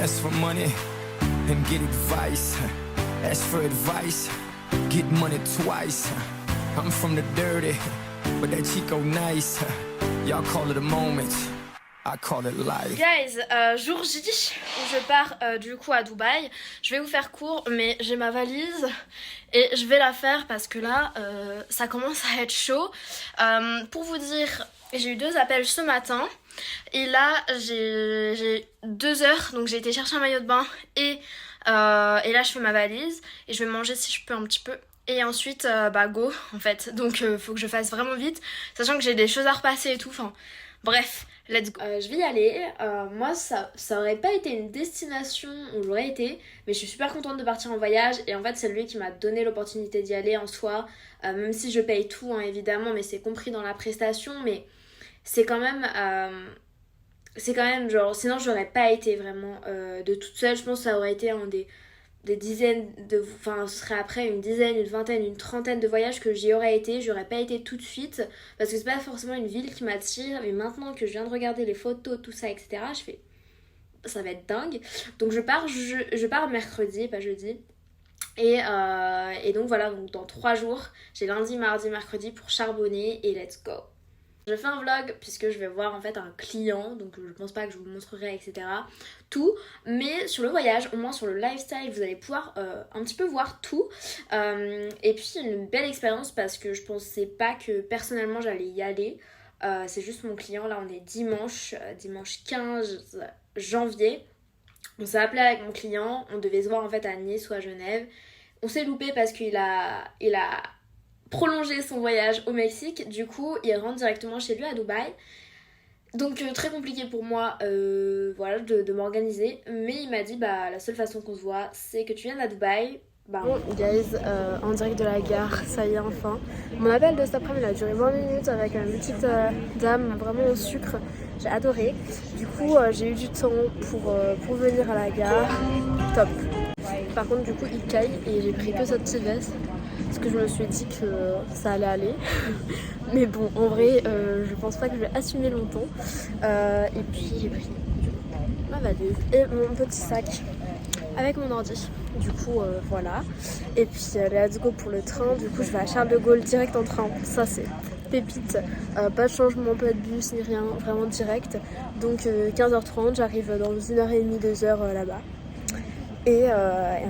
ask for money and get advice. Ask for advice, get money twice. I'm from the dirty, but that Chico nice. Y'all call it a moment, I call it life. Guys, jour J, où je pars du coup à Dubaï. Je vais vous faire court, mais j'ai ma valise et je vais la faire parce que là, ça commence à être chaud. Pour vous dire, j'ai eu 2 appels ce matin. Et là, j'ai 2 heures, donc j'ai été chercher un maillot de bain et là je fais ma valise et je vais manger si je peux un petit peu. Et ensuite, go en fait. Donc faut que je fasse vraiment vite, sachant que j'ai des choses à repasser et tout. Enfin, bref, let's go. Je vais y aller. Moi, ça aurait pas été une destination où j'aurais été, mais je suis super contente de partir en voyage. Et en fait, c'est lui qui m'a donné l'opportunité d'y aller en soi. Même si je paye tout, hein, évidemment, mais c'est compris dans la prestation. Mais c'est quand même genre, sinon j'aurais pas été vraiment de toute seule. Je pense que ça aurait été des dizaines de, enfin ce serait après une dizaine, une vingtaine, une trentaine de voyages que j'y aurais été. J'aurais pas été tout de suite parce que c'est pas forcément une ville qui m'attire, mais maintenant que je viens de regarder les photos, tout ça, etc., je fais ça va être dingue. Donc je pars mercredi, pas jeudi. Et donc voilà, donc dans 3 jours j'ai lundi, mardi, mercredi pour charbonner et let's go. Je fais un vlog puisque je vais voir en fait un client, donc je pense pas que je vous montrerai, etc. tout, mais sur le voyage, au moins sur le lifestyle, vous allez pouvoir un petit peu voir tout. Et puis une belle expérience parce que je pensais pas que personnellement j'allais y aller. C'est juste mon client, là on est dimanche 15 janvier. On s'est appelé avec mon client, on devait se voir en fait à Nice ou à Genève. On s'est loupé parce qu'il a prolonger son voyage au Mexique, du coup il rentre directement chez lui à Dubaï, donc très compliqué pour moi voilà, de m'organiser, mais il m'a dit la seule façon qu'on se voit c'est que tu viennes à Dubaï. Bon guys, en direct de la gare, ça y est enfin. Mon appel de cet après-midi a duré 20 minutes avec une petite dame vraiment au sucre, j'ai adoré. Du coup j'ai eu du temps pour venir à la gare, top. Par contre du coup il caille et j'ai pris que cette petite veste parce que je me suis dit que ça allait aller. Mais bon, en vrai, je pense pas que je vais assumer longtemps. Et puis j'ai pris ma valise et mon petit sac avec mon ordi. Du coup, voilà. Et puis let's go pour le train. Du coup, je vais à Charles de Gaulle direct en train. Ça, c'est pépite. Pas de changement, pas de bus ni rien. Vraiment direct. Donc 15h30, j'arrive dans 1h30, 2h là-bas. Et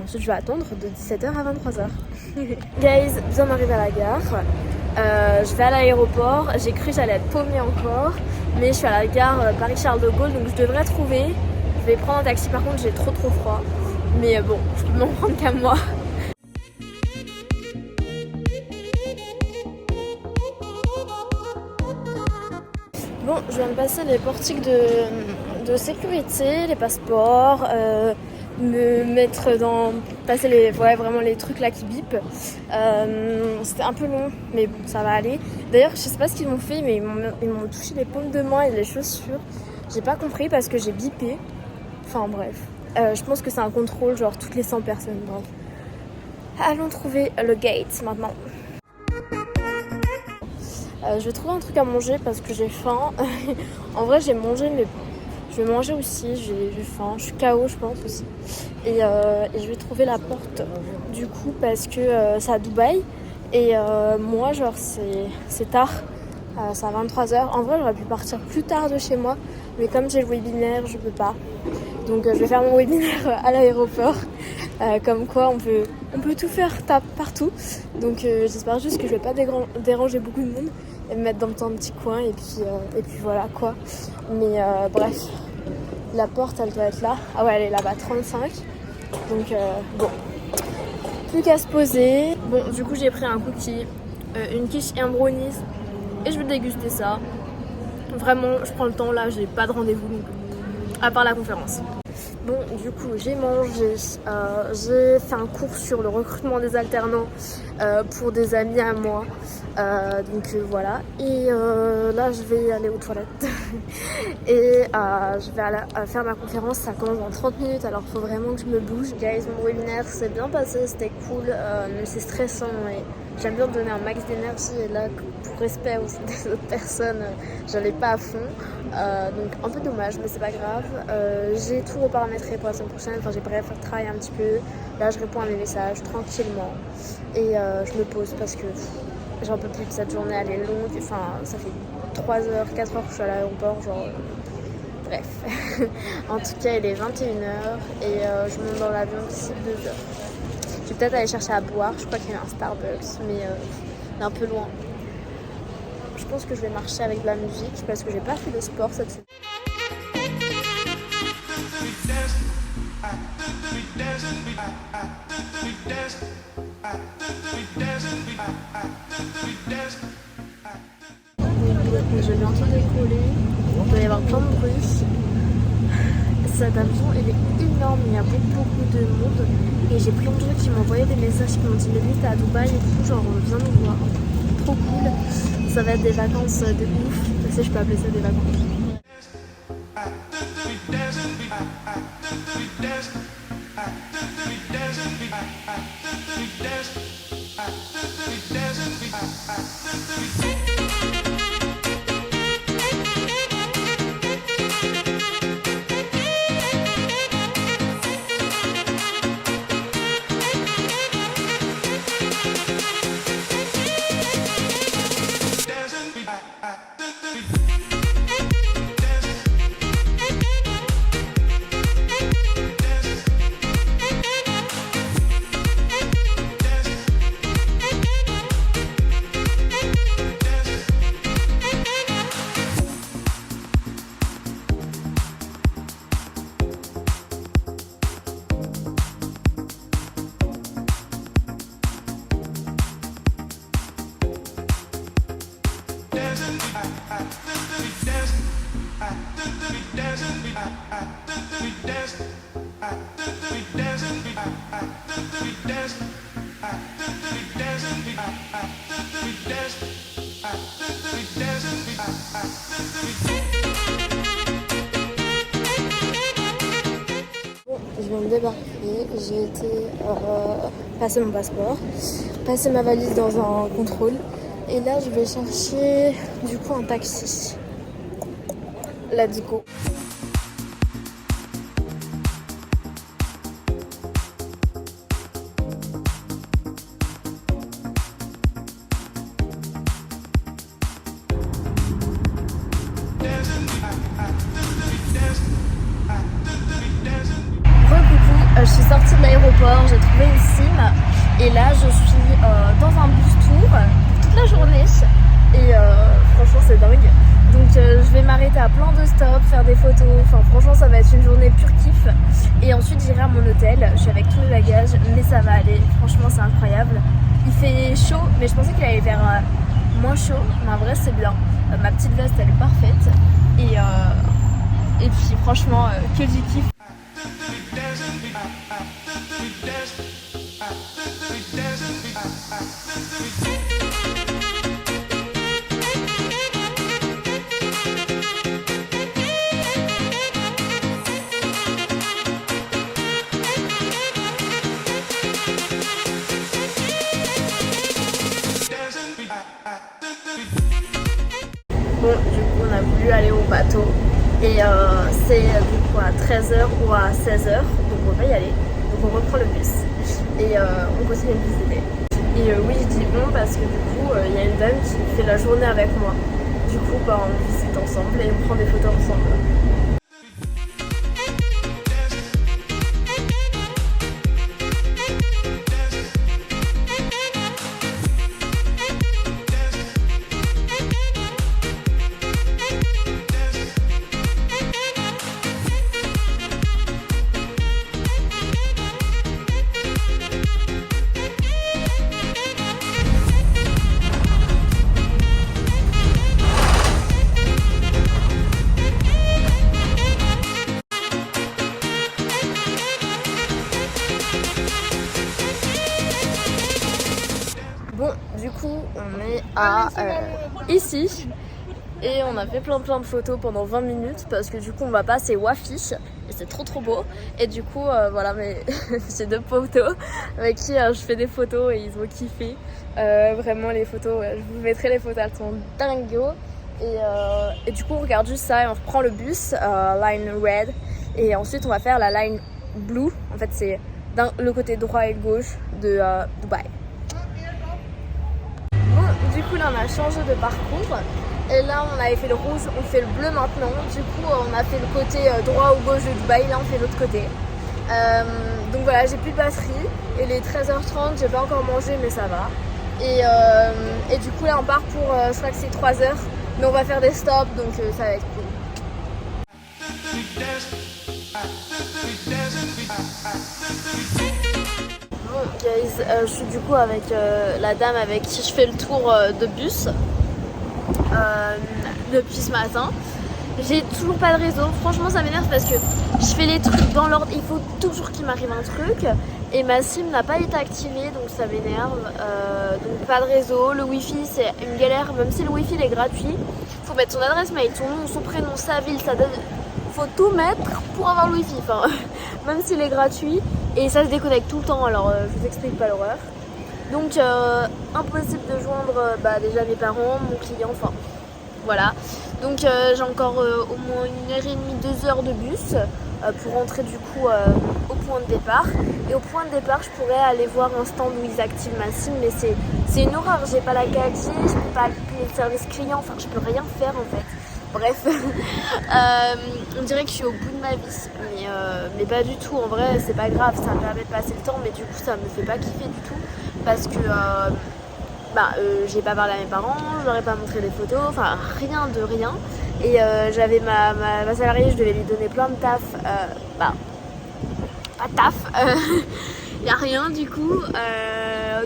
ensuite je vais attendre de 17h à 23h. Guys, viens d'arriver à la gare. Je vais à l'aéroport. J'ai cru que j'allais être paumée encore, mais je suis à la gare Paris-Charles de Gaulle, donc je devrais trouver. Je vais prendre un taxi, par contre j'ai trop froid. Mais bon, je peux m'en prendre qu'à moi. Bon, je viens de passer les portiques de sécurité, les passeports, me mettre passer vraiment les trucs là qui bipent. C'était un peu long, mais bon, ça va aller. D'ailleurs, je sais pas ce qu'ils m'ont fait, mais ils m'ont touché les paumes de main et les chaussures. J'ai pas compris parce que j'ai bipé. Enfin bref, je pense que c'est un contrôle genre toutes les 100 personnes. Bref. Allons trouver le gate maintenant. Je vais trouver un truc à manger parce que j'ai faim. En vrai j'ai mangé, mais je vais manger aussi, j'ai faim, je suis KO je pense aussi. Et je vais trouver la porte du coup parce que c'est à Dubaï. Et moi genre c'est tard, c'est à 23h. En vrai j'aurais pu partir plus tard de chez moi, mais comme j'ai le webinaire je peux pas. Donc je vais faire mon webinaire à l'aéroport. Comme quoi on peut tout faire partout. Donc j'espère juste que je vais pas déranger beaucoup de monde et me mettre dans un petit coin et puis voilà quoi. Mais bref, la porte elle doit être là. Ah ouais, elle est là-bas, 35. Donc bon, plus qu'à se poser. Bon, du coup j'ai pris un cookie, une quiche et un brownies et je vais déguster ça. Vraiment, je prends le temps là, j'ai pas de rendez-vous donc, à part la conférence. Bon, du coup, j'ai mangé, j'ai fait un cours sur le recrutement des alternants pour des amis à moi. Donc voilà. Et là, je vais aller aux toilettes. Et je vais aller faire ma conférence. Ça commence dans 30 minutes, alors il faut vraiment que je me bouge. Guys, mon webinaire s'est bien passé, c'était cool. Mais c'est stressant j'aime bien me donner un max d'énergie et là, pour respect aussi des autres personnes, j'allais pas à fond. Donc un peu dommage, mais c'est pas grave. J'ai tout reparamétré pour la semaine prochaine, enfin j'ai bref travaillé un petit peu. Là je réponds à mes messages tranquillement et je me pose parce que j'en peux plus de cette journée, elle est longue. Enfin ça fait 3 heures, 4 heures que je suis à l'aéroport, genre... Bref, en tout cas il est 21h et je monte dans l'avion d'ici 2 heures. Je vais peut-être aller chercher à boire, je crois qu'il y a un Starbucks, mais il est un peu loin. Je pense que je vais marcher avec de la musique parce que j'ai pas fait de sport cette semaine. Je vais bientôt décoller, il doit y avoir plein de bruit. Cet avion il est énorme, il y a beaucoup de monde et j'ai plein de gens qui m'ont envoyé des messages qui m'ont dit mais t'es à Dubaï et tout, genre viens nous voir. Trop cool, ça va être des vacances de ouf, tu sais je peux appeler ça des vacances. Bon, je viens de débarquer, j'ai été passer mon passeport, passer ma valise dans un contrôle et là je vais chercher du coup un taxi. Let's go. Je suis sortie de l'aéroport, j'ai trouvé une SIM et là je suis dans un bus tour toute la journée et franchement c'est dingue. Donc je vais m'arrêter à plein de stops, faire des photos, enfin franchement ça va être une journée pure kiff. Et ensuite j'irai à mon hôtel, je suis avec tous mes bagages mais ça va aller, franchement c'est incroyable. Il fait chaud mais je pensais qu'il allait faire moins chaud, mais en vrai c'est bien. Ma petite veste elle est parfaite et puis franchement que du kiff. Bon, du coup, on a voulu aller au bateau et c'est du coup à 13h ou à 16h, donc on va y aller. Donc on reprend le bus et on continue de visiter. Et oui, je dis on parce que du coup, il y a une dame qui fait la journée avec moi. Du coup, bah, on visite ensemble et on prend des photos ensemble. Bon, du coup, on est à ici. Et on a fait plein de photos pendant 20 minutes parce que du coup on va passer Wafi et c'est trop beau. Et du coup voilà, mais j'ai 2 potos avec qui je fais des photos et ils ont kiffé. Vraiment les photos, je vous mettrai les photos, elles sont dingo. Et du coup on regarde juste ça et on reprend le bus, line red. Et ensuite on va faire la line blue. En fait c'est le côté droit et gauche de Dubaï. Bon, du coup là on a changé de parcours. Et là on avait fait le rouge, on fait le bleu maintenant. Du coup on a fait le côté droit ou gauche de Dubaï, là on fait l'autre côté. Donc voilà, j'ai plus de batterie. Et les 13h30, j'ai pas encore mangé mais ça va. Et du coup là on part pour, je crois que c'est 3h. Mais on va faire des stops donc ça va être cool. Bon guys, je suis du coup avec la dame avec qui je fais le tour de bus. Depuis ce matin. J'ai toujours pas de réseau, franchement ça m'énerve parce que je fais les trucs dans l'ordre, il faut toujours qu'il m'arrive un truc et ma SIM n'a pas été activée donc ça m'énerve, donc pas de réseau, le wifi c'est une galère, même si le wifi il est gratuit, faut mettre son adresse mail, son nom, son prénom, sa ville, faut tout mettre pour avoir le wifi, enfin même s'il est gratuit et ça se déconnecte tout le temps, alors je vous explique pas l'horreur. Donc impossible de joindre déjà mes parents, mon client, enfin voilà. Donc j'ai encore au moins 1h30, 2 heures de bus pour rentrer du coup au point de départ. Et au point de départ je pourrais aller voir un stand où ils activent ma SIM, mais c'est une horreur, j'ai pas la 4G, je peux pas appeler le service client, enfin je peux rien faire en fait. Bref, on dirait que je suis au bout de ma vie, mais pas du tout, en vrai c'est pas grave, ça me permet de passer le temps, mais du coup ça me fait pas kiffer du tout, parce que j'ai pas parlé à mes parents, je leur ai pas montré des photos, enfin rien de rien, et j'avais ma salariée, je devais lui donner plein de taf, pas taf, y a rien du coup,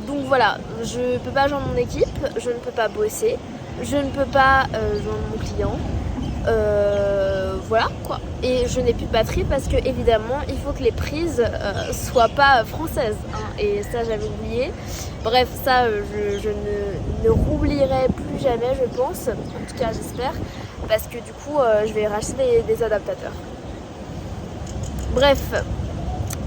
donc voilà, je peux pas joindre mon équipe, je ne peux pas bosser, je ne peux pas joindre mon client, voilà quoi. Et je n'ai plus de batterie parce que évidemment il faut que les prises soient pas françaises hein, et ça j'avais oublié. Bref, ça je ne roublierai plus jamais je pense, en tout cas j'espère, parce que du coup je vais racheter des adaptateurs. Bref,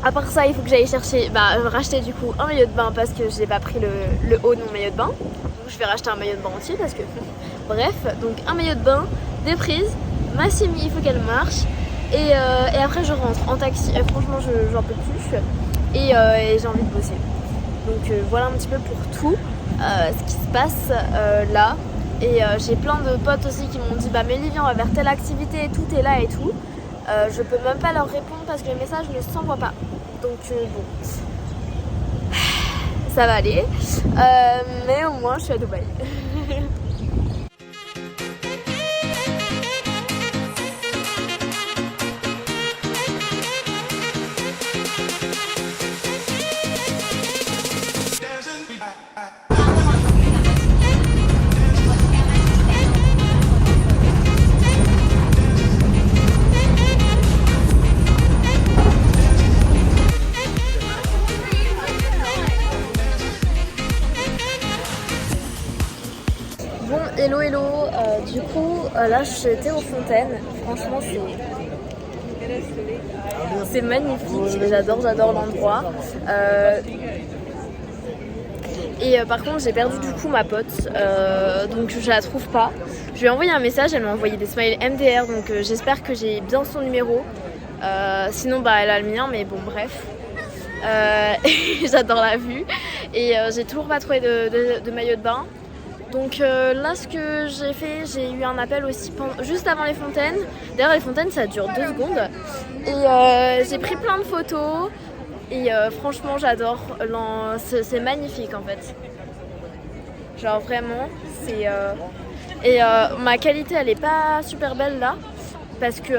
à part ça il faut que j'aille chercher, racheter du coup un maillot de bain parce que j'ai pas pris le haut de mon maillot de bain. Donc je vais racheter un maillot de bain entier parce que bref, donc un maillot de bain, des prises, ma SIM il faut qu'elle marche et après je rentre en taxi, franchement j'en peux plus et j'ai envie de bosser. Donc voilà un petit peu pour tout ce qui se passe là et j'ai plein de potes aussi qui m'ont dit mais Livia on va vers telle activité, tout est là et tout. Je peux même pas leur répondre parce que les messages ne s'envoient pas, donc bon ça va aller, mais au moins je suis à Dubaï. Hello, du coup là j'étais aux fontaines, franchement c'est magnifique, j'adore l'endroit et par contre j'ai perdu du coup ma pote, donc je la trouve pas. Je lui ai envoyé un message, elle m'a envoyé des smileys MDR, donc j'espère que j'ai bien son numéro, sinon elle a le mien, mais bon bref. J'adore la vue et j'ai toujours pas trouvé de maillot de bain. Donc là ce que j'ai fait, j'ai eu un appel aussi juste avant les fontaines. D'ailleurs les fontaines ça dure 2 secondes. Et j'ai pris plein de photos. Et franchement j'adore, c'est magnifique en fait. Genre vraiment, c'est... Et ma qualité elle est pas super belle là. Parce que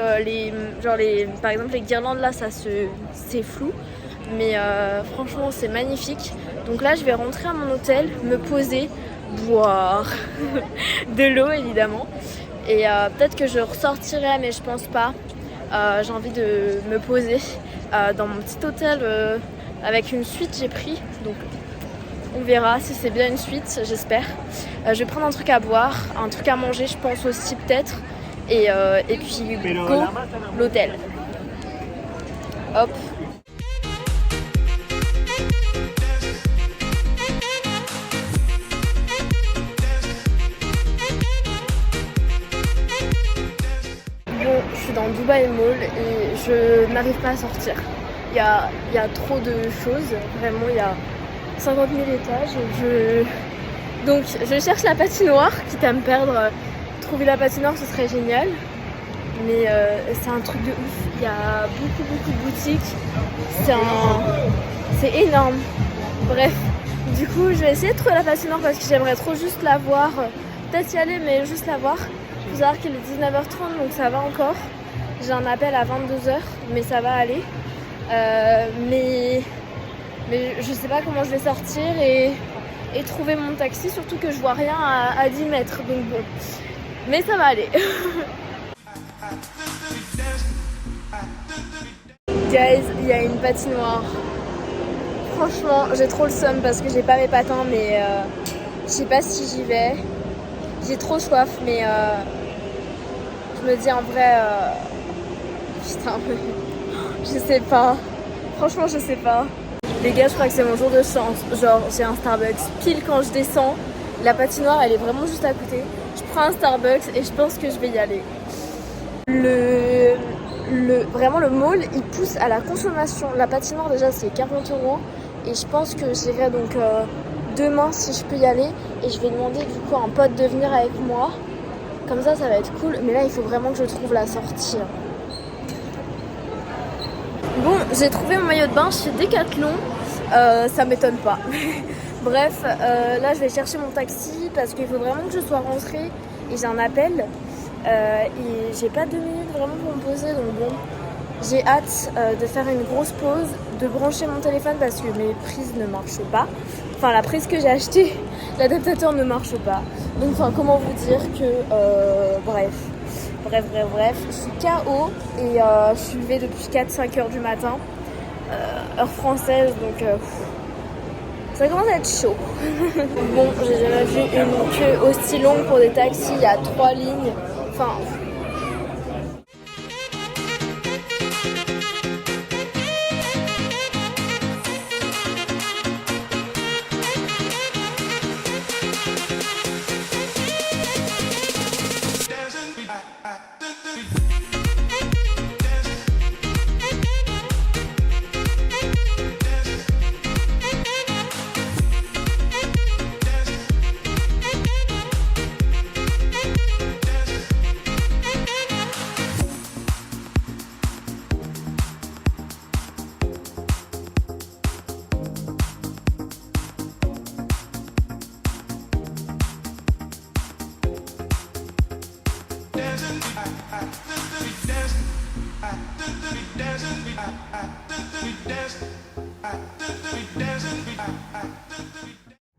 par exemple les guirlandes là c'est flou. Mais franchement c'est magnifique. Donc là je vais rentrer à mon hôtel, me poser, boire de l'eau évidemment et peut-être que je ressortirai mais je pense pas. J'ai envie de me poser dans mon petit hôtel avec une suite j'ai pris, donc On verra si c'est bien une suite, j'espère. Je vais prendre un truc à boire, un truc à manger, je pense aussi peut-être. Et puis go, l'hôtel. Hop. Bon, je suis dans Dubai Mall et je n'arrive pas à sortir. Il y a trop de choses, vraiment il y a 50 000 étages. Donc je cherche la patinoire, quitte à me perdre. Trouver la patinoire ce serait génial. Mais c'est un truc de ouf. Il y a beaucoup de boutiques. C'est énorme. Bref, du coup je vais essayer de trouver la patinoire parce que j'aimerais trop juste la voir. Peut-être y aller mais juste la voir. Il faut savoir qu'il est 19h30 donc ça va encore. J'ai un appel à 22h mais ça va aller. Mais je sais pas comment je vais sortir et trouver mon taxi, surtout que je vois rien à 10 mètres, donc bon. Mais ça va aller. Guys, il y a une patinoire. Franchement, j'ai trop le seum parce que j'ai pas mes patins, mais je sais pas si j'y vais. J'ai trop soif, mais je me dis en vrai, putain, je sais pas. Franchement, je sais pas. Les gars, je crois que c'est mon jour de chance. Genre, j'ai un Starbucks pile quand je descends. La patinoire, elle est vraiment juste à côté. Je prends un Starbucks et je pense que je vais y aller. Vraiment, le mall, il pousse à la consommation. La patinoire, déjà, c'est 40 €. Et je pense que j'irai donc demain si je peux y aller. Et je vais demander du coup à un pote de venir avec moi. Comme ça, ça va être cool. Mais là, il faut vraiment que je trouve la sortie. Bon, j'ai trouvé mon maillot de bain chez Decathlon, ça m'étonne pas. Bref, là je vais chercher mon taxi parce qu'il faut vraiment que je sois rentrée et j'ai un appel. Et j'ai pas 2 minutes vraiment pour me poser, donc bon, j'ai hâte de faire une grosse pause, de brancher mon téléphone parce que mes prises ne marchent pas. Enfin, la prise que j'ai achetée, l'adaptateur ne marche pas. Donc, enfin, comment vous dire que, bref, je suis KO et je suis levée depuis 4-5 heures du matin, heure française, donc ça commence à être chaud. Bon, j'ai jamais vu une queue aussi longue pour des taxis, il y a 3 lignes, enfin...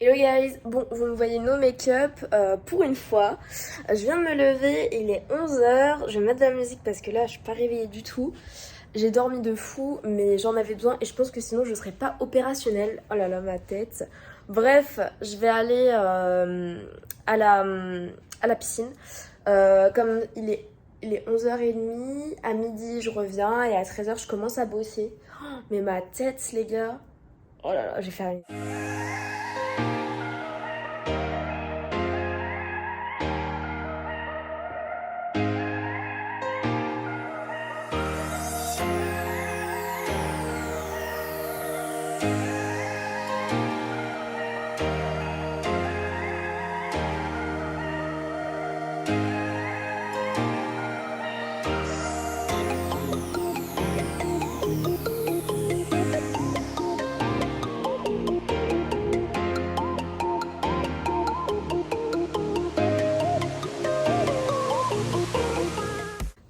Hello guys, bon vous me voyez no make-up pour une fois. Je viens de me lever, il est 11h, je vais mettre de la musique parce que là je suis pas réveillée du tout. J'ai dormi de fou mais j'en avais besoin et je pense que sinon je serais pas opérationnelle. Oh là là ma tête. Bref, je vais aller à la piscine. Comme il est 11h30, à midi je reviens et à 13h je commence à bosser. Oh, mais ma tête les gars, oh là là, j'ai fait une...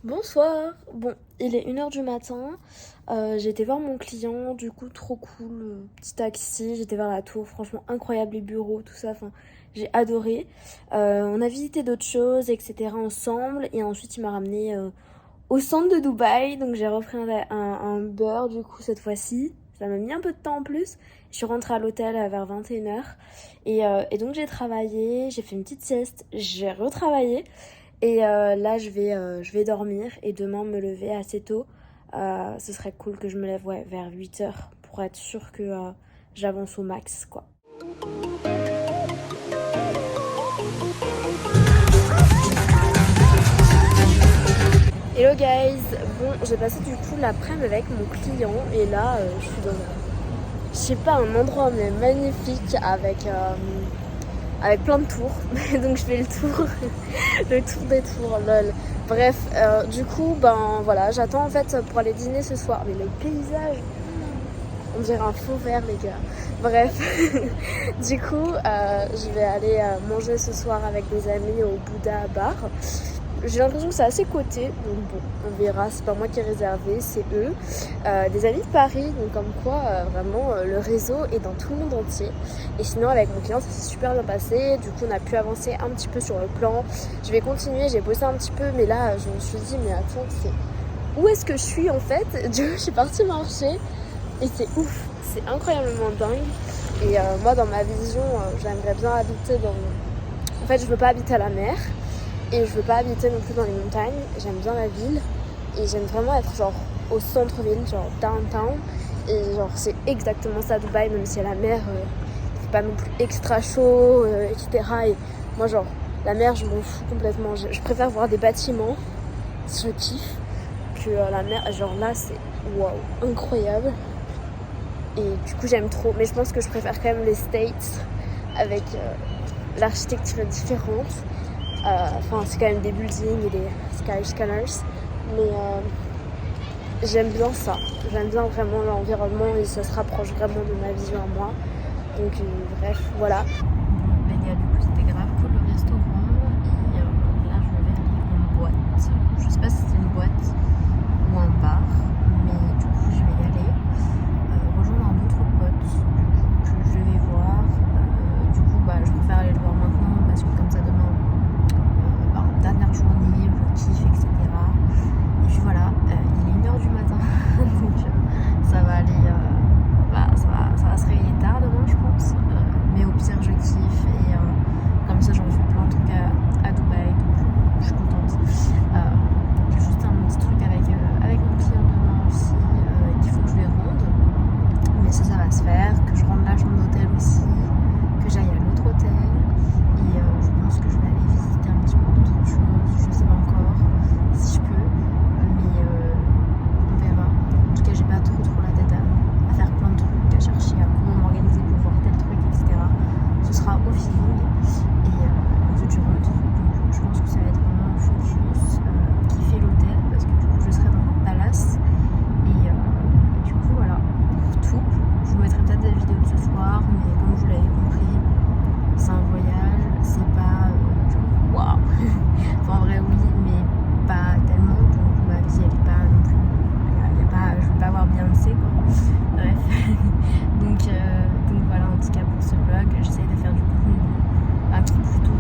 Bonsoir. Bon, il est 1h du matin. J'ai été voir mon client, du coup trop cool, petit taxi, j'étais vers la tour, franchement incroyable les bureaux, tout ça, enfin j'ai adoré. On a visité d'autres choses, etc. ensemble et ensuite il m'a ramené au centre de Dubaï, donc j'ai repris un Uber du coup cette fois-ci. Ça m'a mis un peu de temps en plus. Je suis rentrée à l'hôtel vers 21h. Et donc j'ai travaillé, j'ai fait une petite sieste, j'ai retravaillé. Et là, je vais dormir et demain me lever assez tôt. Ce serait cool que je me lève vers 8h pour être sûre que j'avance au max, quoi. Hello guys, bon j'ai passé du coup l'après-midi avec mon client et là je suis dans je sais pas un endroit mais magnifique avec plein de tours donc je fais le tour le tour des tours lol. Bref du coup ben voilà j'attends en fait pour aller dîner ce soir mais le paysage on dirait un faux vert les gars. Bref du coup je vais aller manger ce soir avec des amis au Bouddha Bar. J'ai l'impression que c'est assez coté, donc bon, on verra, c'est pas moi qui ai réservé, c'est eux. Des amis de Paris, donc comme quoi vraiment le réseau est dans tout le monde entier. Et sinon avec mon client ça s'est super bien passé, du coup on a pu avancer un petit peu sur le plan. Je vais continuer, j'ai bossé un petit peu, mais là je me suis dit mais attends, où est-ce que je suis en fait? Du coup je suis partie marcher et c'est ouf, c'est incroyablement dingue. Et moi dans ma vision, j'aimerais bien habiter dans... En fait je veux pas habiter à la mer. Et je veux pas habiter non plus dans les montagnes, j'aime bien la ville et j'aime vraiment être genre au centre-ville, genre downtown. Et genre c'est exactement ça Dubaï, même si à la mer c'est pas non plus extra chaud, etc. Et moi genre la mer je m'en fous complètement, je préfère voir des bâtiments, je kiffe, que la mer, genre là c'est waouh, incroyable. Et du coup j'aime trop, mais je pense que je préfère quand même les States avec l'architecture différente. Enfin, c'est quand même des buildings et des skyscrapers, mais j'aime bien ça. J'aime bien vraiment l'environnement et ça se rapproche vraiment de ma vision à moi. Donc, bref, voilà. Les gars, du coup, c'était grave cool le restaurant. Et là, je vais aller en boîte. Je sais pas si c'est une boîte ou un bar, mais du coup, je vais y aller. Rejoindre un autre pote que je vais voir. Du coup, je préfère aller le voir maintenant parce que comme ça, demain. Dernière journée, le kiff, etc. Et puis voilà, il est 1h du matin, donc ça va aller, ça va se réveiller tard demain je pense, mais au pire je kiffe et comme ça j'aurais fait plein de trucs à Dubaï, donc je suis contente. Juste un petit truc avec mon client demain aussi, qu'il faut que je lui rende, mais ça va se faire, que je rende la chambre d'hôtel aussi, que j'aille à l'autre hôtel et je pense que je vais aller visiter un petit peu d'autres choses, je sais pas encore si je peux, mais on verra. En tout cas j'ai pas trop la tête à faire plein de trucs, à chercher à comment m'organiser pour voir tel truc, etc. Ce sera au feeling et ensuite je rentre, donc je pense que ça va être vraiment focus, kiffer l'hôtel parce que du coup je serai dans un palace et du coup voilà, pour tout, je vous mettrai peut-être des vidéos de ce soir, mais comme vous l'avez compris, c'est un voyage, c'est pas genre waouh. Enfin en vrai oui, mais pas tellement, donc ma vie elle est pas non plus, y a pas, je veux pas avoir Beyoncé quoi. Bref. donc voilà, en tout cas pour ce vlog, j'essaye de faire du contenu un petit peu plutôt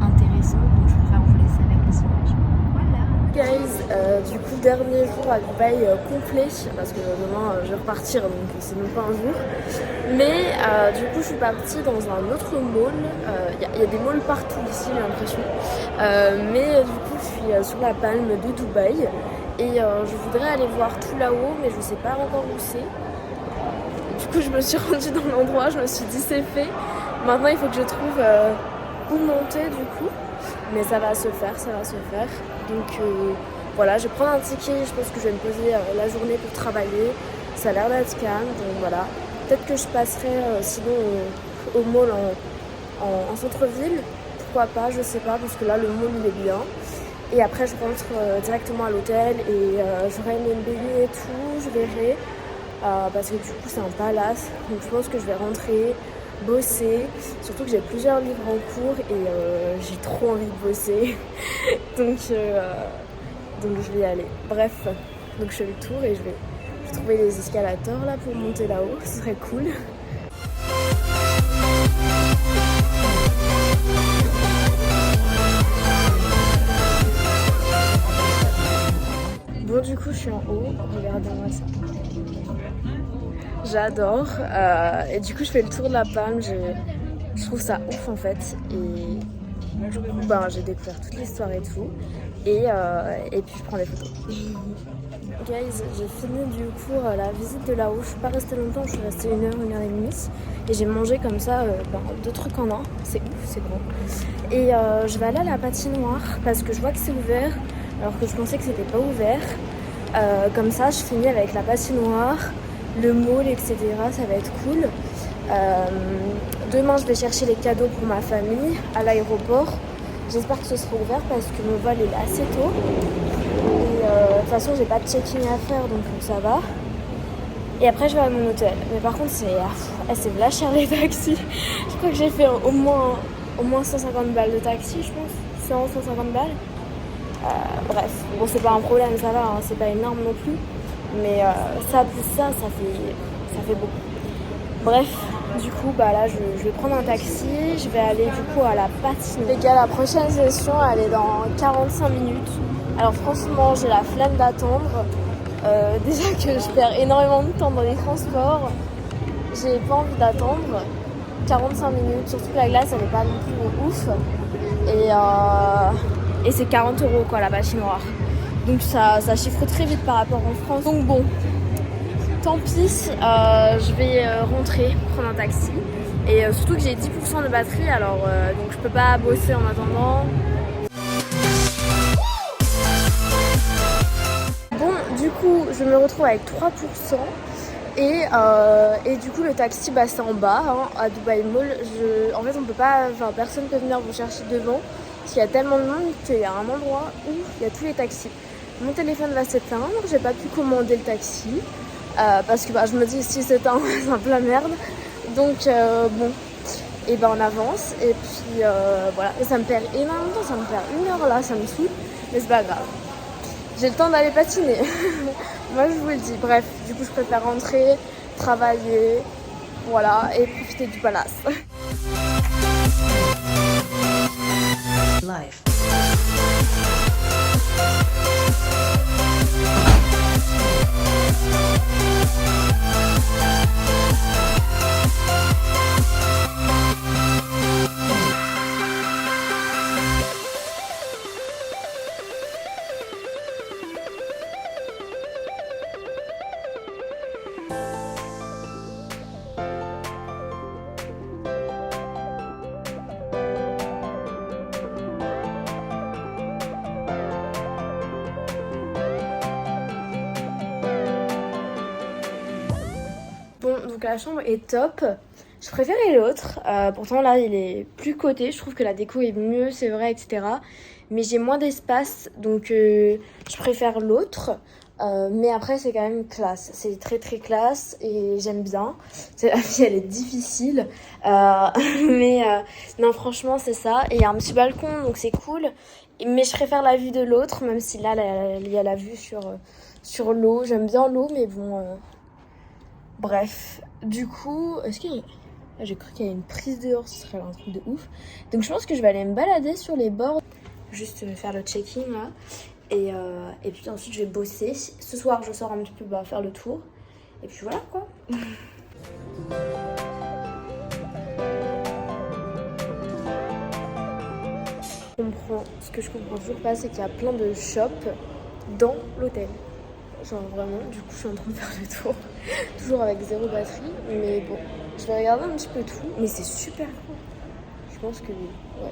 intéressant, donc je préfère vous laisser avec les images. Voilà. Guys, du coup dernier jour à Dubaï complet, parce que demain je vais repartir donc c'est même pas un jour. Mais du coup je suis partie dans un autre mall, il y a des malls partout ici j'ai l'impression. Mais du coup je suis sur la palme de Dubaï et je voudrais aller voir tout là-haut mais je sais pas encore où c'est. Du coup je me suis rendue dans l'endroit, je me suis dit c'est fait. Maintenant il faut que je trouve où monter du coup. Mais ça va se faire, ça va se faire. Donc voilà, je vais prendre un ticket, je pense que je vais me poser la journée pour travailler. Ça a l'air d'être calme, donc voilà. Peut-être que je passerai sinon au mall en centre-ville. Pourquoi pas, je sais pas, parce que là le mall il est bien. Et après je rentre directement à l'hôtel et j'aurai aimé me baigner et tout, je verrai. Parce que du coup c'est un palace, donc je pense que je vais rentrer, bosser, surtout que j'ai plusieurs livres en cours et j'ai trop envie de bosser. donc je vais y aller. Bref, donc je fais le tour et je vais trouver les escalators là pour monter là-haut, ce serait cool. Bon du coup je suis en haut, regardez-moi ça. j'adore. Et du coup, je fais le tour de la Palme. Je trouve ça ouf en fait. Et du coup, j'ai découvert toute l'histoire et tout. Et puis, je prends des photos. Guys, j'ai fini du coup la visite de là-haut. Je suis pas restée longtemps, je suis restée 1 heure, 1 heure et demie. Et j'ai mangé comme ça 2 trucs en un. C'est ouf, c'est grand. Et je vais aller à la patinoire parce que je vois que c'est ouvert alors que je pensais que c'était pas ouvert. Comme ça, je finis avec la patinoire, le mall, etc. Ça va être cool. Demain, je vais chercher les cadeaux pour ma famille à l'aéroport. J'espère que ce sera ouvert parce que mon vol est assez tôt. Et de toute façon, j'ai pas de check-in à faire donc ça va. Et après, je vais à mon hôtel. Mais par contre, c'est v'là cher les taxis. Je crois que j'ai fait au moins 150 balles de taxi, je pense. 150 balles. Bref, bon, c'est pas un problème, ça va, hein, c'est pas énorme non plus. Mais ça plus ça fait beaucoup. Bref, du coup, là, je vais prendre un taxi. Je vais aller du coup à la patinoire. Les gars, la prochaine session, elle est dans 45 minutes. Alors franchement, j'ai la flemme d'attendre. Déjà que je perds énormément de temps dans les transports. J'ai pas envie d'attendre 45 minutes, surtout que la glace elle est pas non plus ouf. Et c'est 40 € quoi la patinoire. Donc ça chiffre très vite par rapport en France. Donc bon, tant pis, je vais rentrer, prendre un taxi. Et surtout que j'ai 10% de batterie, alors donc je peux pas bosser en attendant. Bon, du coup, je me retrouve avec 3%. Et du coup, le taxi, c'est en bas, hein, à Dubai Mall. En fait, on peut pas, personne peut venir vous chercher devant. Parce qu'il y a tellement de monde qu'il y a un endroit où il y a tous les taxis. Mon téléphone va s'éteindre, j'ai pas pu commander le taxi. Parce que je me dis, si s'éteint, c'est un peu la merde. Donc, bon, et on avance. Et puis, voilà. Et ça me perd énormément de temps, ça me perd 1 heure là, ça me saoule. Mais c'est pas grave. J'ai le temps d'aller patiner. Moi, je vous le dis. Bref, du coup, je préfère rentrer, travailler, voilà, et profiter du palace. Life. Bon, donc la chambre est top. Je préférais l'autre. Pourtant là, il est plus coté. Je trouve que la déco est mieux, c'est vrai, etc. Mais j'ai moins d'espace, donc je préfère l'autre. Mais après, c'est quand même classe. C'est très très classe et j'aime bien. La vie, elle est difficile. Mais non, franchement, c'est ça. Et il y a un petit balcon, donc c'est cool. Mais je préfère la vue de l'autre, même si là, il y a la vue sur l'eau. J'aime bien l'eau, mais bon... Bref, du coup, est-ce qu'il y a... J'ai cru qu'il y avait une prise dehors, ce serait un truc de ouf. Donc je pense que je vais aller me balader sur les bords. Juste faire le check-in là. Et puis ensuite je vais bosser. Ce soir je sors un petit peu faire le tour. Et puis voilà quoi. Ce que je comprends toujours pas, c'est qu'il y a plein de shops dans l'hôtel. Genre vraiment, du coup je suis en train de faire le tour. Toujours avec 0 batterie. Mais bon, je vais regarder un petit peu tout. Mais c'est super cool. Je pense que oui. Ouais.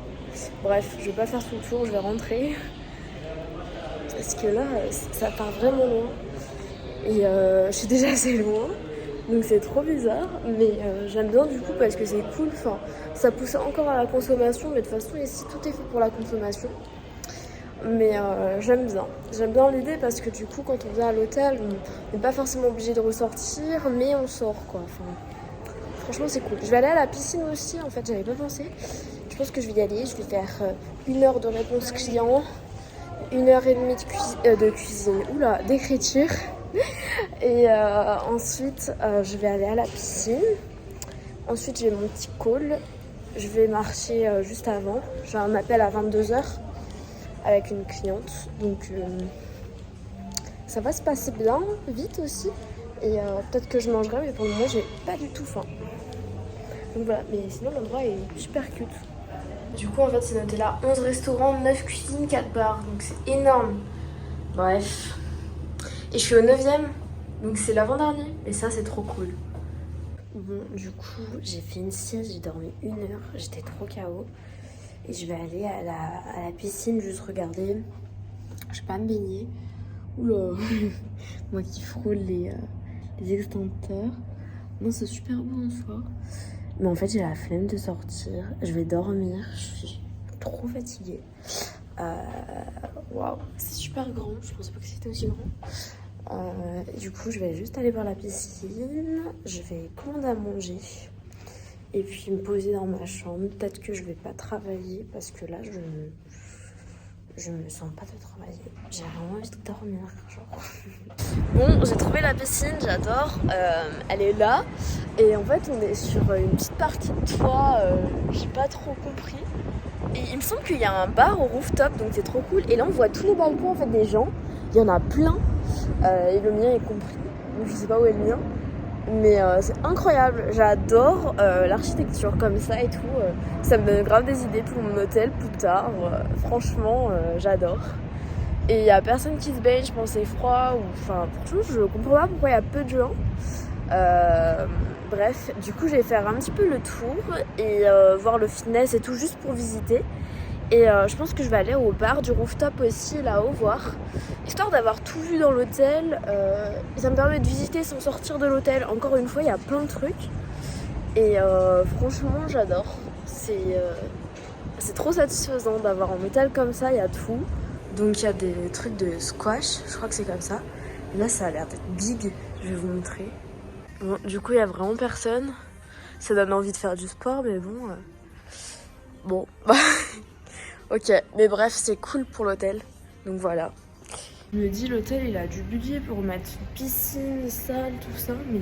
Bref, je vais pas faire tout le tour, je vais rentrer. Parce que là, ça part vraiment loin. Et je suis déjà assez loin. Donc c'est trop bizarre. Mais j'aime bien du coup parce que c'est cool. Enfin, ça pousse encore à la consommation. Mais de toute façon, ici, tout est fait pour la consommation. Mais j'aime bien. J'aime bien l'idée parce que du coup, quand on vient à l'hôtel, on n'est pas forcément obligé de ressortir. Mais on sort quoi. Enfin, franchement, c'est cool. Je vais aller à la piscine aussi. En fait, j'avais pas pensé. Je pense que je vais y aller. Je vais faire 1 heure de réponse client. 1h30 de cuisine, d'écriture. Et ensuite, je vais aller à la piscine. Ensuite, j'ai mon petit call. Je vais marcher juste avant. J'ai un appel à 22h avec une cliente. Donc, ça va se passer bien, vite aussi. et peut-être que je mangerai, mais pour le moment j'ai pas du tout faim. Donc voilà, mais sinon l'endroit est super cute. Du coup en fait c'est noté là 11 restaurants, 9 cuisines, 4 bars, donc c'est énorme. Bref. Et je suis au 9ème, donc c'est l'avant-dernier, et ça c'est trop cool. Bon, du coup j'ai fait une sieste, j'ai dormi 1 heure, j'étais trop KO. Et je vais aller à la piscine juste regarder. Je vais pas me baigner. Oula. Moi qui frôle les extincteurs. Non, c'est super beau en soi. Mais en fait, j'ai la flemme de sortir. Je vais dormir. Je suis trop fatiguée. Waouh, c'est super grand. Je pensais pas que c'était aussi grand. Du coup, je vais juste aller voir la piscine. Je vais commander à manger. Et puis me poser dans ma chambre. Peut-être que je vais pas travailler parce que là, je me sens pas de travailler. J'ai vraiment envie de dormir, genre. Bon, j'ai trouvé la piscine, j'adore. Elle est là. Et en fait, on est sur une petite partie de toit. J'ai pas trop compris. Et il me semble qu'il y a un bar au rooftop, donc c'est trop cool. Et là, on voit tous les balcons en fait des gens. Il y en a plein. Et le mien est compris. Donc je sais pas où est le mien. Mais c'est incroyable, j'adore l'architecture comme ça et tout. Ça me donne grave des idées pour mon hôtel plus tard. Franchement, j'adore. Et il y a personne qui se baigne, je pense c'est froid. Enfin, franchement, je comprends pas pourquoi il y a peu de gens. Bref, du coup, je vais faire un petit peu le tour et voir le fitness et tout juste pour visiter. Et je pense que je vais aller au bar du rooftop aussi, là-haut, voir. Histoire d'avoir tout vu dans l'hôtel. Ça me permet de visiter sans sortir de l'hôtel. Encore une fois, il y a plein de trucs. Et franchement, j'adore. C'est trop satisfaisant d'avoir un hôtel comme ça, il y a tout. Donc il y a des trucs de squash, je crois que c'est comme ça. Et là, ça a l'air d'être big, je vais vous montrer. Bon, du coup, il y a vraiment personne. Ça donne envie de faire du sport, mais bon... Bon, bah... Ok, mais bref, c'est cool pour l'hôtel. Donc voilà. Je me dis, l'hôtel, il a du budget pour mettre une piscine, salle, tout ça, mais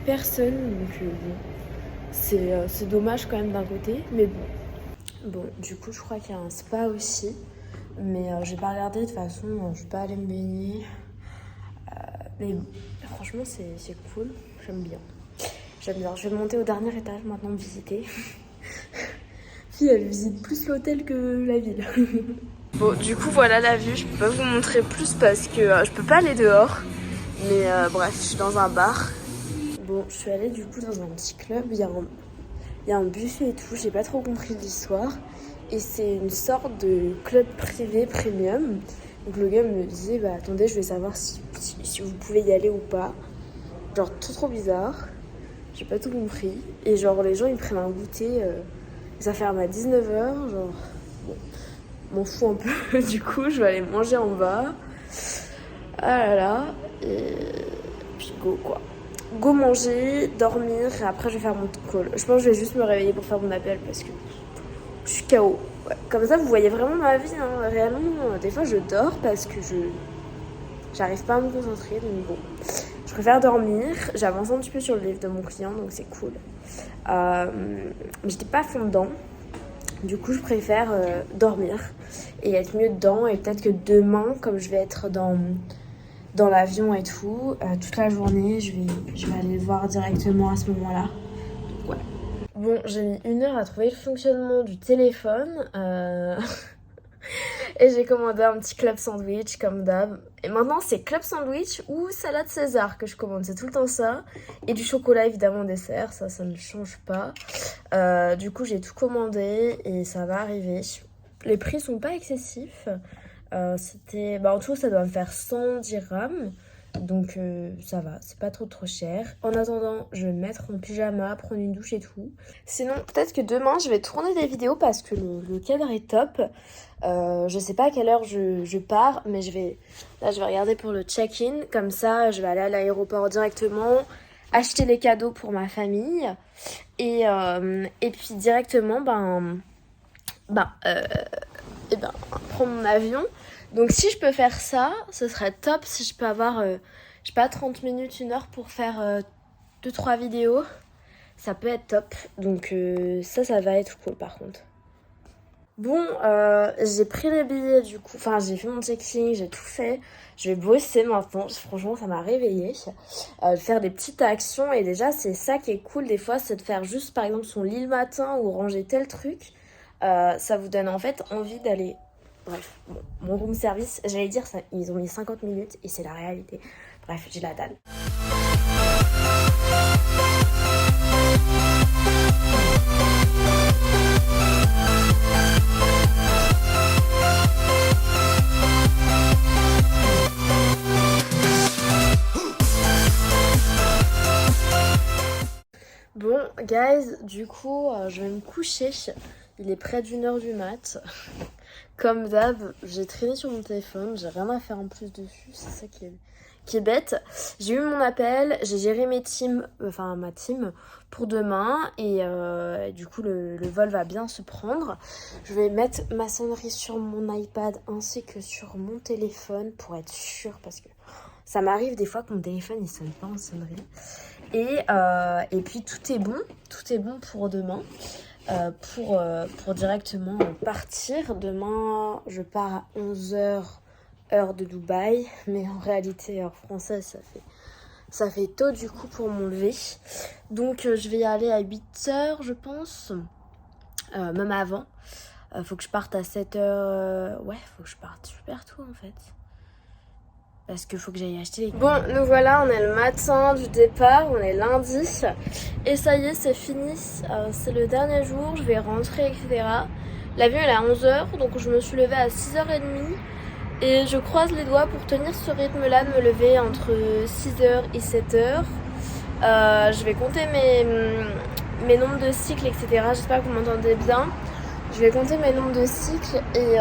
personne. Donc bon, c'est dommage quand même d'un côté, mais bon. Bon, du coup, je crois qu'il y a un spa aussi. Mais j'ai pas regardé, de toute façon, je vais pas aller me baigner. Mais bon, franchement, c'est cool. J'aime bien. J'aime bien. Je vais monter au dernier étage maintenant, visiter. Elle visite plus l'hôtel que la ville. Bon, du coup, voilà la vue. Je peux pas vous montrer plus parce que je peux pas aller dehors. Mais bref, je suis dans un bar. Bon, je suis allée du coup dans un petit club. Il y a un buffet et tout. J'ai pas trop compris l'histoire. Et c'est une sorte de club privé premium. Donc le gars me disait, bah attendez, je vais savoir si vous pouvez y aller ou pas. Genre trop bizarre. J'ai pas tout compris. Et genre les gens ils prennent un goûter. Ça ferme à 19h, genre, bon, m'en fous un peu, du coup, je vais aller manger en bas. Ah là là, et puis go quoi. Go manger, dormir, et après je vais faire mon call. Je pense que je vais juste me réveiller pour faire mon appel parce que je suis KO. Ouais. Comme ça, vous voyez vraiment ma vie, hein. Réellement, des fois je dors parce que j'arrive pas à me concentrer, donc bon. Je préfère dormir, j'avance un petit peu sur le livre de mon client, donc c'est cool. J'étais pas à fond dedans, du coup je préfère dormir et être mieux dedans. Et peut-être que demain, comme je vais être dans l'avion et tout, toute la journée, je vais aller le voir directement à ce moment-là. Ouais. Bon, j'ai mis 1 heure à trouver le fonctionnement du téléphone. Et j'ai commandé un petit club sandwich comme d'hab. Et maintenant c'est club sandwich ou salade César que je commande, c'est tout le temps ça. Et du chocolat évidemment en dessert, ça ne change pas. Du coup j'ai tout commandé et ça va arriver. Les prix sont pas excessifs. En tout ça doit me faire 100 dirhams. Donc ça va, c'est pas trop cher. En attendant, je vais me mettre en pyjama, prendre une douche et tout. Sinon, peut-être que demain, je vais tourner des vidéos parce que le cadre est top. Je sais pas à quelle heure je pars, mais je vais regarder pour le check-in. Comme ça, je vais aller à l'aéroport directement, acheter les cadeaux pour ma famille. Et puis directement, prendre mon avion. Donc si je peux faire ça, ce serait top. Si je peux avoir, 30 minutes, 1 heure pour faire 2-3 vidéos, ça peut être top. Donc ça va être cool par contre. Bon, j'ai pris les billets du coup, enfin j'ai fait mon check-in, j'ai tout fait. Je vais bosser maintenant, franchement ça m'a réveillée. Faire des petites actions et déjà c'est ça qui est cool des fois, c'est de faire juste par exemple son lit le matin ou ranger tel truc. Ça vous donne en fait envie d'aller... Bref, bon, mon room service, j'allais dire ça, ils ont mis 50 minutes et c'est la réalité. Bref, j'ai la dalle. Bon, guys, du coup, je vais me coucher. Il est près d'1h du mat. Comme d'hab, j'ai traîné sur mon téléphone. J'ai rien à faire en plus dessus. C'est ça qui est bête. J'ai eu mon appel. J'ai géré ma team pour demain. Et du coup, le vol va bien se prendre. Je vais mettre ma sonnerie sur mon iPad ainsi que sur mon téléphone pour être sûre. Parce que ça m'arrive des fois que mon téléphone il sonne pas en sonnerie. Et puis tout est bon pour demain, pour directement partir. Demain, je pars à 11h, heure de Dubaï, mais en réalité, heure française, ça fait tôt du coup pour mon lever. Donc je vais y aller à 8h, je pense, même avant. Faut que je parte à 7h, ouais, faut que je parte super tôt en fait. Parce qu'il faut que j'aille acheter les... Bon, nous voilà, on est le matin du départ, on est lundi. Et ça y est, c'est fini. C'est le dernier jour, je vais rentrer, etc. L'avion elle est à 11h, donc je me suis levée à 6h30. Et je croise les doigts pour tenir ce rythme-là, de me lever entre 6h et 7h. Je vais compter mes nombres de cycles, etc. J'espère que vous m'entendez bien. Je vais compter mes nombres de cycles et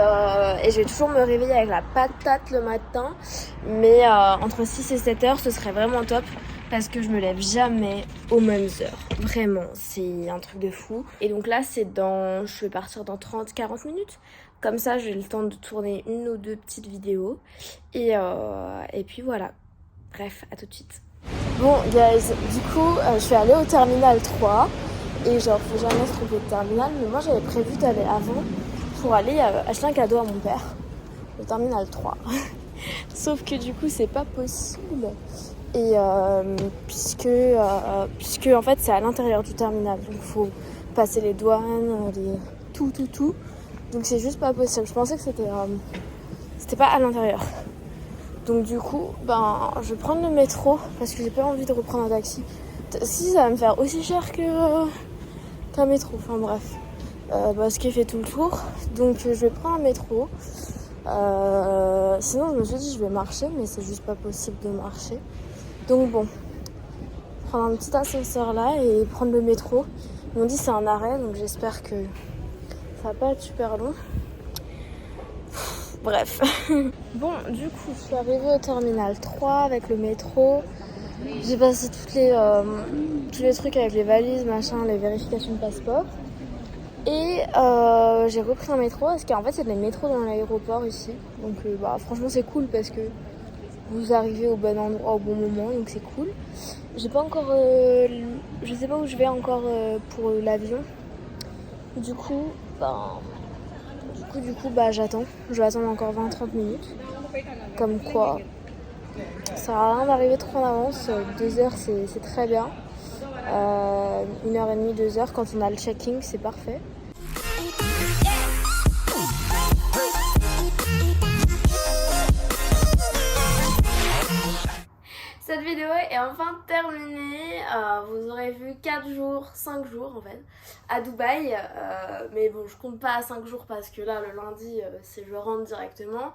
je vais toujours me réveiller avec la patate le matin. Mais entre 6 et 7 heures, ce serait vraiment top parce que je me lève jamais aux mêmes heures. Vraiment, c'est un truc de fou. Et donc là, je vais partir dans 30-40 minutes. Comme ça, j'ai le temps de tourner 1 ou 2 petites vidéos. Et puis voilà. Bref, à tout de suite. Bon, guys, du coup, je suis allée au terminal 3. Et genre, faut jamais se tromper de terminal. Mais moi, j'avais prévu d'aller avant pour aller acheter un cadeau à mon père. Le terminal 3. Sauf que du coup, c'est pas possible. Et puisque en fait, c'est à l'intérieur du terminal. Donc, faut passer les douanes, tout. Donc, c'est juste pas possible. Je pensais que c'était pas à l'intérieur. Donc, du coup, je vais prendre le métro parce que j'ai pas envie de reprendre un taxi. Si, ça va me faire aussi cher qu'un métro, enfin bref, parce qu'il fait tout le tour, donc je vais prendre un métro. Sinon je me suis dit je vais marcher, mais c'est juste pas possible de marcher. Donc bon, prendre un petit ascenseur là et prendre le métro. Ils m'ont dit c'est un arrêt, donc j'espère que ça va pas être super long. Bref. Bon, du coup, je suis arrivée au terminal 3 avec le métro. J'ai passé tous les trucs avec les valises, machin, les vérifications de passeport. Et j'ai repris un métro parce qu'en fait, il y a des métros dans l'aéroport ici. Donc franchement, c'est cool parce que vous arrivez au bon endroit au bon moment, donc c'est cool. J'ai pas encore... je sais pas où je vais encore pour l'avion. Du coup, j'attends. Je vais attendre encore 20-30 minutes. Comme quoi... Ça sert à rien d'arriver trop en avance, 2 heures c'est très bien. 1h30, 2 heures quand on a le checking, c'est parfait. Cette vidéo est enfin terminée. Vous aurez vu 4 jours, 5 jours en fait, à Dubaï. Mais bon, je compte pas à 5 jours parce que là, le lundi, je rentre directement.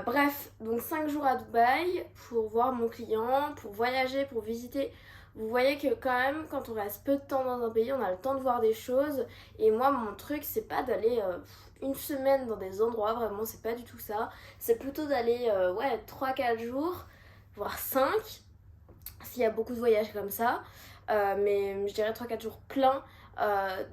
Bref, donc 5 jours à Dubaï pour voir mon client, pour voyager, pour visiter. Vous voyez que quand même, quand on reste peu de temps dans un pays, on a le temps de voir des choses. Et moi, mon truc, c'est pas d'aller une semaine dans des endroits, vraiment, c'est pas du tout ça. C'est plutôt d'aller, 3-4 jours, voire 5, s'il y a beaucoup de voyages comme ça. Mais je dirais 3-4 jours pleins.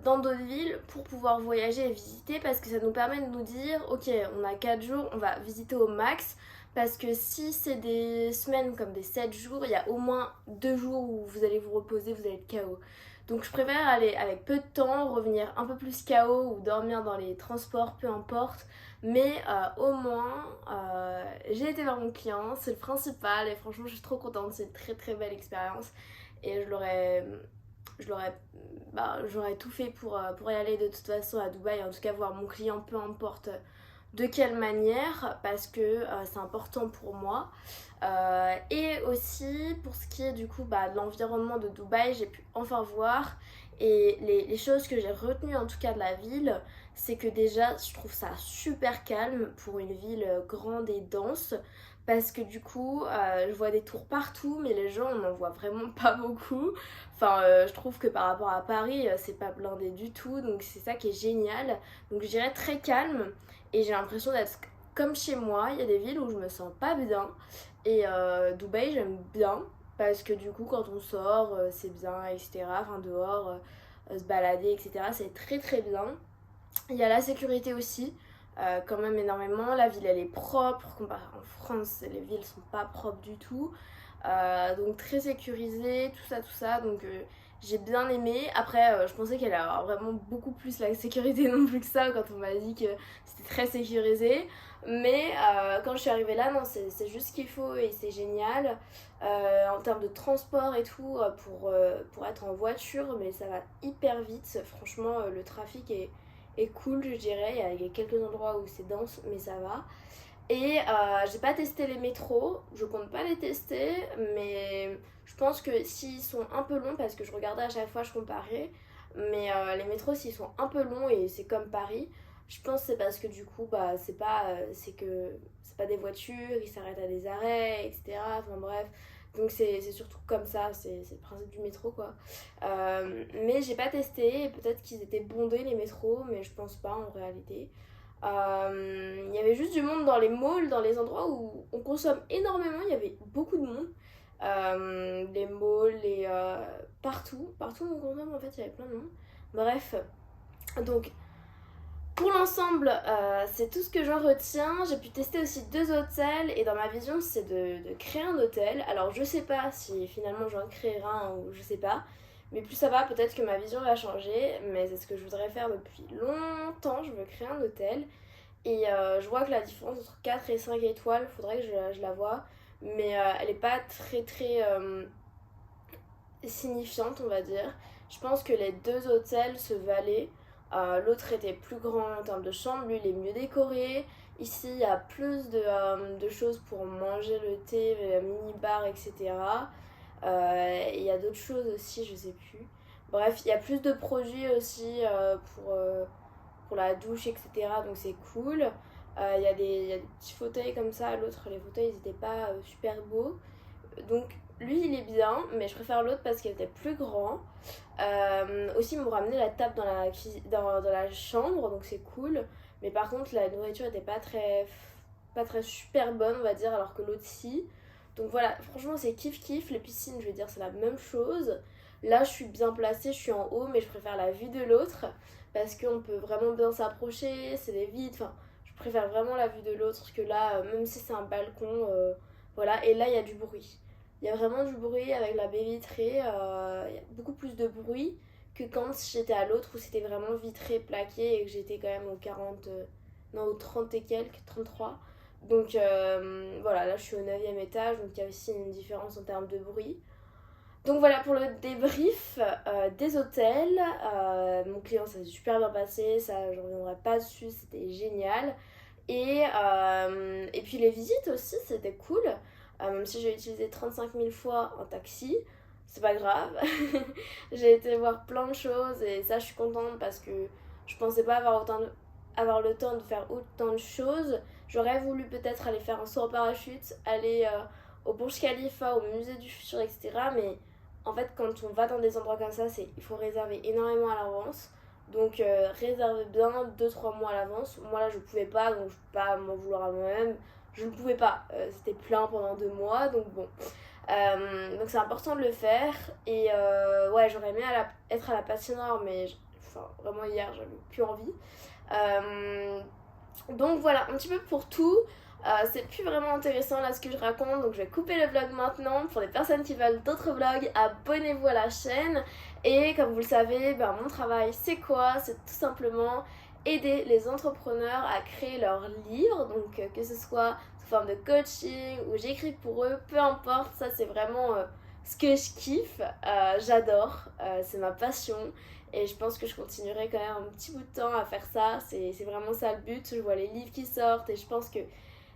Dans d'autres villes pour pouvoir voyager et visiter parce que ça nous permet de nous dire ok, on a 4 jours, on va visiter au max Parce que si c'est des semaines comme des 7 jours, il y a au moins 2 jours où vous allez vous reposer, vous allez être KO. Donc je préfère aller avec peu de temps, revenir un peu plus KO ou dormir dans les transports, peu importe. Mais au moins, j'ai été voir mon client, c'est le principal et franchement je suis trop contente, c'est une très très belle expérience. Et j'aurais tout fait pour y aller de toute façon à Dubaï, en tout cas voir mon client, peu importe de quelle manière, parce que c'est important pour moi. Et aussi pour ce qui est du coup de l'environnement de Dubaï, j'ai pu enfin voir. Et les choses que j'ai retenues en tout cas de la ville, c'est que déjà je trouve ça super calme pour une ville grande et dense. Parce que du coup, je vois des tours partout, mais les gens, on n'en voit vraiment pas beaucoup. Enfin, je trouve que par rapport à Paris, c'est pas blindé du tout, donc c'est ça qui est génial. Donc je dirais très calme, et j'ai l'impression d'être comme chez moi. Il y a des villes où je me sens pas bien, et Dubaï, j'aime bien, parce que du coup, quand on sort, c'est bien, etc. Enfin, dehors, se balader, etc. C'est très très bien. Il y a la sécurité aussi, quand même énormément. La ville elle est propre, comparé en France, les villes sont pas propres du tout. Donc très sécurisée, tout ça. Donc j'ai bien aimé. Après, je pensais qu'elle allait avoir vraiment beaucoup plus la sécurité non plus que ça quand on m'a dit que c'était très sécurisé. Mais quand je suis arrivée là, non, c'est juste ce qu'il faut et c'est génial. En termes de transport et tout, pour être en voiture, mais ça va hyper vite. Franchement, le trafic est cool, je dirais. Il y a quelques endroits où c'est dense, mais ça va. Et j'ai pas testé les métros, je compte pas les tester, mais je pense que s'ils sont un peu longs, parce que je regardais à chaque fois, je comparais, mais les métros s'ils sont un peu longs et c'est comme Paris, je pense que c'est parce que du coup c'est pas des voitures, ils s'arrêtent à des arrêts, etc. Enfin bref, donc c'est surtout comme ça, c'est le principe du métro quoi. Mais j'ai pas testé, peut-être qu'ils étaient bondés les métros, mais je pense pas en réalité. Il y avait juste du monde dans les malls, dans les endroits où on consomme énormément, il y avait beaucoup de monde. Les malls, partout où on consomme en fait, il y avait plein de monde. Bref, donc pour l'ensemble, c'est tout ce que j'en retiens. J'ai pu tester aussi 2 hôtels et dans ma vision, c'est de créer un hôtel. Alors je sais pas si finalement j'en créerai un ou je sais pas. Mais plus ça va, peut-être que ma vision va changer. Mais c'est ce que je voudrais faire depuis longtemps. Je veux créer un hôtel. Et je vois que la différence entre 4 et 5 étoiles, faudrait que je la voie. Mais elle est pas très très signifiante, on va dire. Je pense que les 2 hôtels se valaient. L'autre était plus grand en termes de chambre, lui il est mieux décoré. Ici il y a plus de choses pour manger le thé, mini-bar, etc. Et il y a d'autres choses aussi, je sais plus. Bref, il y a plus de produits aussi pour la douche, etc. Donc c'est cool. Il y a des petits fauteuils comme ça. L'autre, les fauteuils ils étaient pas super beaux. Donc lui il est bien, mais je préfère l'autre parce qu'il était plus grand. Aussi ils m'ont ramené la table dans la chambre, donc c'est cool. Mais par contre la nourriture était pas très super bonne on va dire, alors que l'autre si. Donc voilà, franchement c'est kiff kiff. Les piscines je veux dire c'est la même chose. Là je suis bien placée, je suis en haut, mais je préfère la vue de l'autre parce qu'on peut vraiment bien s'approcher, c'est des vides, enfin je préfère vraiment la vue de l'autre que là, même si c'est un balcon, voilà. Et là il y a du bruit. Il y a vraiment du bruit avec la baie vitrée, il y a beaucoup plus de bruit que quand j'étais à l'autre où c'était vraiment vitré, plaqué et que j'étais quand même au 30 et quelques, 33. Donc voilà, là je suis au 9e étage, donc il y a aussi une différence en termes de bruit. Donc voilà pour le débrief des hôtels. Mon client ça s'est super bien passé, ça je reviendrai pas dessus, c'était génial. Et puis les visites aussi c'était cool. Même si j'ai utilisé 35 000 fois un taxi, c'est pas grave. J'ai été voir plein de choses et ça je suis contente parce que je pensais pas avoir le temps de faire autant de choses. J'aurais voulu peut-être aller faire un saut en parachute, aller au Burj Khalifa, au musée du futur, etc. Mais en fait quand on va dans des endroits comme ça, il faut réserver énormément à l'avance. Donc réservez bien 2-3 mois à l'avance. Moi là je pouvais pas, donc je peux pas m'en vouloir à moi-même. Je ne pouvais pas, c'était plein pendant 2 mois, donc bon. Donc c'est important de le faire. Et ouais, j'aurais aimé être à la patinoire, mais vraiment hier, j'avais plus envie. Donc voilà, un petit peu pour tout. C'est plus vraiment intéressant là ce que je raconte, donc je vais couper le vlog maintenant. Pour les personnes qui veulent d'autres vlogs, abonnez-vous à la chaîne. Et comme vous le savez, mon travail c'est quoi? C'est tout simplement aider les entrepreneurs à créer leurs livres, donc que ce soit sous forme de coaching ou j'écris pour eux, peu importe, ça c'est vraiment ce que je kiffe, j'adore, c'est ma passion et je pense que je continuerai quand même un petit bout de temps à faire ça, c'est vraiment ça le but. Je vois les livres qui sortent et je pense que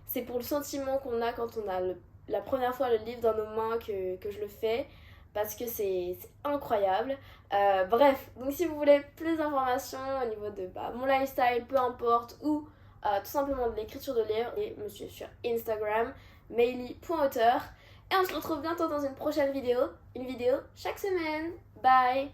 c'est pour le sentiment qu'on a quand on a la première fois le livre dans nos mains que je le fais, parce que c'est incroyable. Bref, donc si vous voulez plus d'informations au niveau de mon lifestyle, peu importe, ou tout simplement de l'écriture de livres, et me suivre sur Instagram, maily.auteur. Et on se retrouve bientôt dans une prochaine vidéo, une vidéo chaque semaine. Bye!